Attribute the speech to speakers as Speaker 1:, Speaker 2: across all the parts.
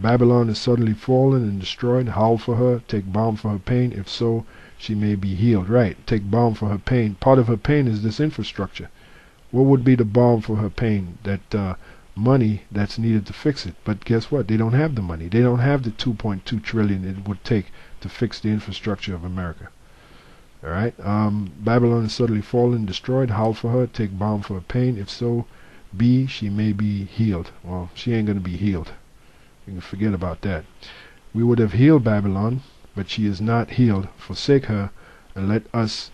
Speaker 1: Babylon is suddenly fallen and destroyed. Howl for her. Take balm for her pain. If so, she may be healed. Right. Take balm for her pain. Part of her pain is this infrastructure. What would be the balm for her pain? That money that's needed to fix it. But guess what? They don't have the money. They don't have the 2.2 trillion it would take to fix the infrastructure of America. All right. Babylon is suddenly fallen, destroyed. Howl for her. Take balm for her pain. If so, she may be healed. Well, she ain't going to be healed. You can forget about that. We would have healed Babylon, but she is not healed. Forsake her, and let us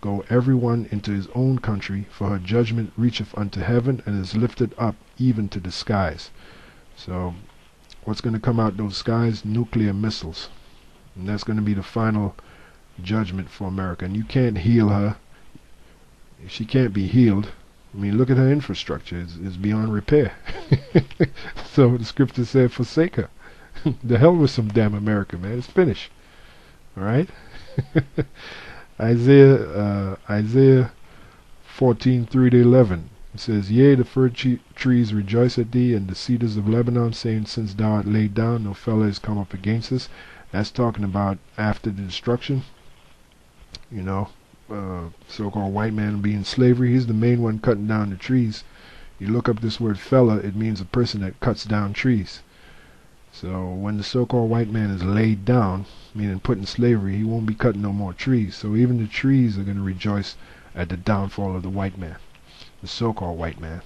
Speaker 1: go everyone into his own country, for her judgment reacheth unto heaven, and is lifted up even to the skies. So, what's going to come out those skies? Nuclear missiles. And that's going to be the final judgment for America. And you can't heal her. She can't be healed. I mean, look at her infrastructure. It's beyond repair. So the scripture said, forsake her. The hell with some damn America, man. It's finished. Alright? Isaiah 14:3-11. It says, Yea, the fir trees rejoice at thee, and the cedars of Lebanon, saying, Since thou art laid down, no fellow is come up against us. That's talking about after the destruction. You know, so-called white man being in slavery. He's the main one cutting down the trees. You look up this word fella, it means a person that cuts down trees. So when the so-called white man is laid down, meaning put in slavery, he won't be cutting no more trees. So even the trees are going to rejoice at the downfall of the white man, the so-called white man.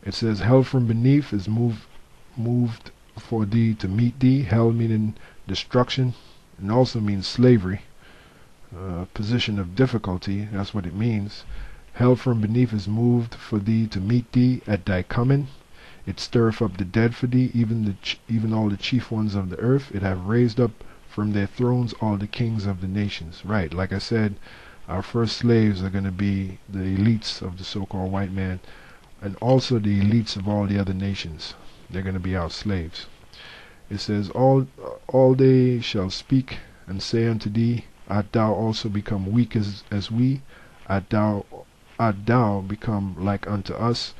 Speaker 1: It says, hell from beneath is moved for thee to meet thee. Hell meaning destruction, and also means slavery. Position of difficulty, that's what it means. Hell from beneath is moved for thee to meet thee at thy coming. It stirreth up the dead for thee, even all the chief ones of the earth. It have raised up from their thrones all the kings of the nations. Right, like I said, our first slaves are going to be the elites of the so-called white man, and also the elites of all the other nations. They're going to be our slaves. It says, all they shall speak and say unto thee, Art thou also become weak as we? Art thou become like unto us?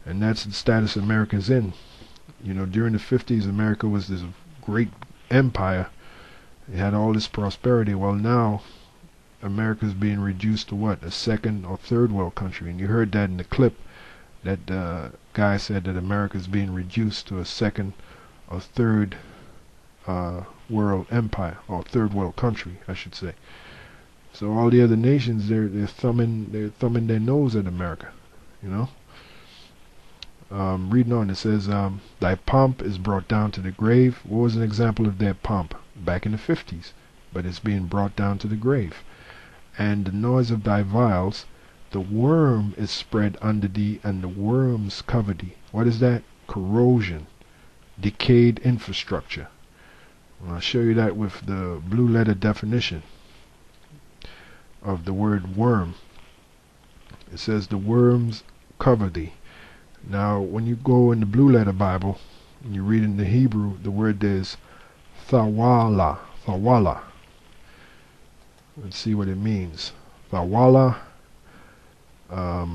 Speaker 1: And that's the status America's in. You know, during the 50s, America was this great empire. It had all this prosperity. Well, now, America's being reduced to what? A second or third world country. And you heard that in the clip. That guy said that America's being reduced to a second or third world empire, or third world country, I should say. So all the other nations, they're thumbing their nose at America, you know. Reading on, it says, thy pomp is brought down to the grave. What was an example of their pomp? Back in the 50s, but it's being brought down to the grave. And the noise of thy vials, the worm is spread under thee, and the worms cover thee. What is that? Corrosion, decayed infrastructure. I'll show you that with the blue letter definition of the word worm. It says the worms cover thee. Now when you go in the blue letter Bible and you read in the Hebrew, the word is thawala. Let's see what it means. Thawala, a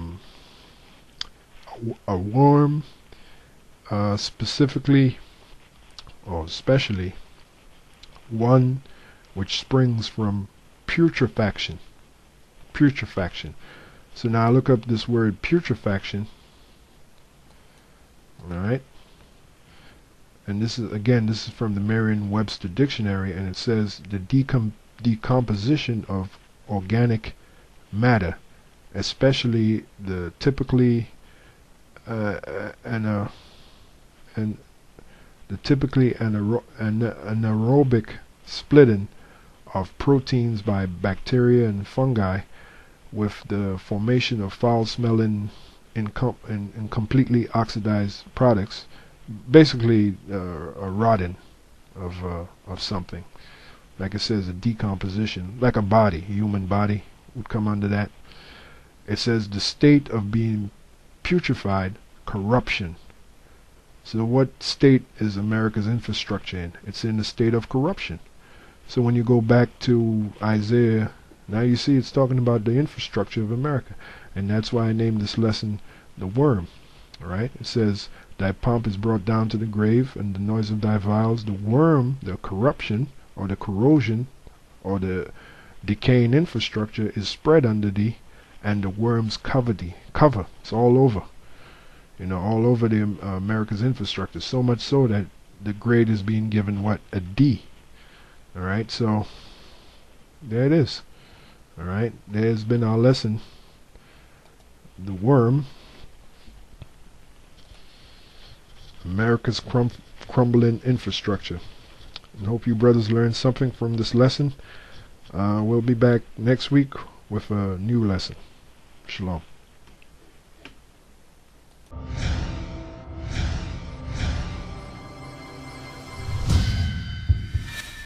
Speaker 1: worm, specifically or especially one which springs from putrefaction. So now look up this word putrefaction. Alright, and this is from the Merriam-Webster dictionary, and it says the decomposition of organic matter, especially the typically anaerobic splitting of proteins by bacteria and fungi, with the formation of foul-smelling and completely oxidized products, basically a rotting of something. Like it says, a decomposition, like a body, a human body would come under that. It says the state of being putrefied, corruption. So what state is America's infrastructure in? It's in the state of corruption. So when you go back to Isaiah, now you see it's talking about the infrastructure of America. And that's why I named this lesson the worm. Alright? It says, Thy pomp is brought down to the grave, and the noise of thy vials, the worm, the corruption, or the corrosion, or the decaying infrastructure is spread under thee, and the worms cover thee. Cover. It's all over. All over the America's infrastructure. So much so that the grade is being given what? A D. Alright, so there it is. Alright, there's been our lesson. The worm. America's crumbling infrastructure. I hope you brothers learned something from this lesson. We'll be back next week with a new lesson. Shalom.